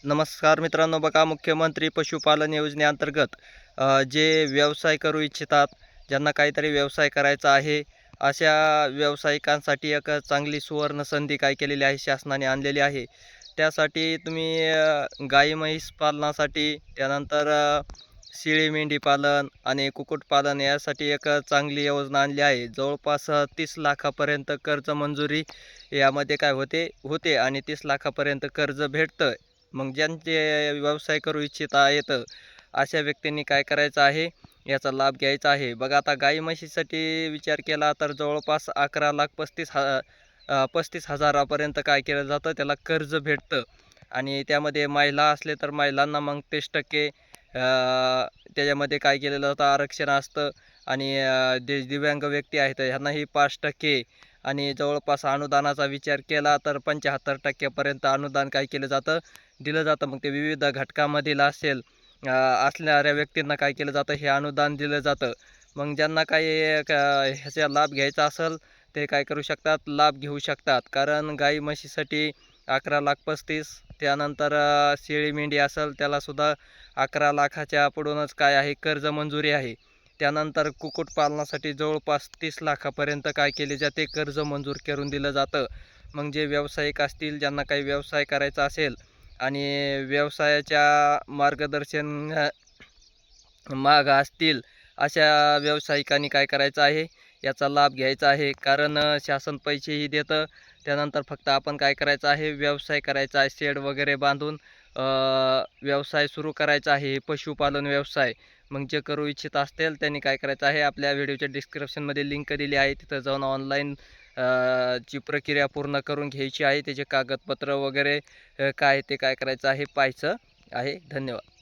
नमस्कार मित्रांनो, बघा मुख्यमंत्री पशुपालन योजनेअंतर्गत जे व्यवसाय करू इच्छितात, ज्यांना काहीतरी व्यवसाय करायचा आहे, अशा व्यावसायिकांसाठी एक चांगली सुवर्ण संधी काय केलेली आहे, शासनाने आणलेली आहे. त्यासाठी तुम्ही गाई म्हैस पालनासाठी, त्यानंतर शेळी मेंढी पालन आणि कुक्कुटपालन यासाठी एक चांगली योजना आणली आहे. जवळपास 30 लाखापर्यंत कर्ज मंजुरी यामध्ये काय होते होते आणि 30 लाखापर्यंत कर्ज भेटतं. मग ज्यांचे व्यवसाय करू इच्छित आहेत अशा व्यक्तींनी काय करायचं आहे, याचा लाभ घ्यायचा आहे. बघा आता गाई म्हशीसाठी विचार केला तर जवळपास 11,35,000 काय केलं जातं, त्याला कर्ज भेटतं. आणि त्यामध्ये महिला असले तर महिलांना मग 30% त्याच्यामध्ये काय केलेलं जातं, आरक्षण असतं. आणि जे दिव्यांग व्यक्ती आहेत ह्यांनाही 5% आणि जवळपास अनुदानाचा विचार केला तर 75% अनुदान काय केलं जातं, दिलं जातं. मग ते विविध घटकामधील असणाऱ्या व्यक्तींना काय केलं जातं, हे अनुदान दिलं जातं. मग ज्यांना काही ह्याचा लाभ घ्यायचा असेल ते काय करू शकतात, लाभ घेऊ शकतात. कारण गाई म्हशीसाठी 11,35,000, त्यानंतर शेळी मेंढी असेल त्यालासुद्धा 11 लाखाच्या पुढूनच काय आहे, कर्ज मंजुरी आहे. त्यानंतर कुक्कुटपालनासाठी जवळपास 30 लाखापर्यंत काय केले जाते, कर्ज मंजूर करून दिलं जातं. मग जे व्यावसायिक असतील, ज्यांना काही व्यवसाय करायचा असेल आणि व्यवसायाच्या मार्गदर्शन माग असतील, अशा व्यावसायिकांनी काय करायचं आहे, याचा लाभ घ्यायचा आहे. कारण शासन पैसेही देतं. त्यानंतर फक्त आपण काय करायचं आहे, व्यवसाय करायचा आहे, शेड वगैरे बांधून व्यवसाय सुरू करायचा आहे, पशुपालन व्यवसाय. मग जे करू इच्छित असतील त्यांनी काय करायचं आहे, आपल्या व्हिडिओच्या डिस्क्रिप्शनमध्ये लिंक दिली आहे, तिथं जाऊन ऑनलाईन ची प्रक्रिया पूर्ण करून घ्यायची आहे. त्याचे कागदपत्र वगैरे काय ते काय करायचं आहे, पाहायचं आहे. धन्यवाद.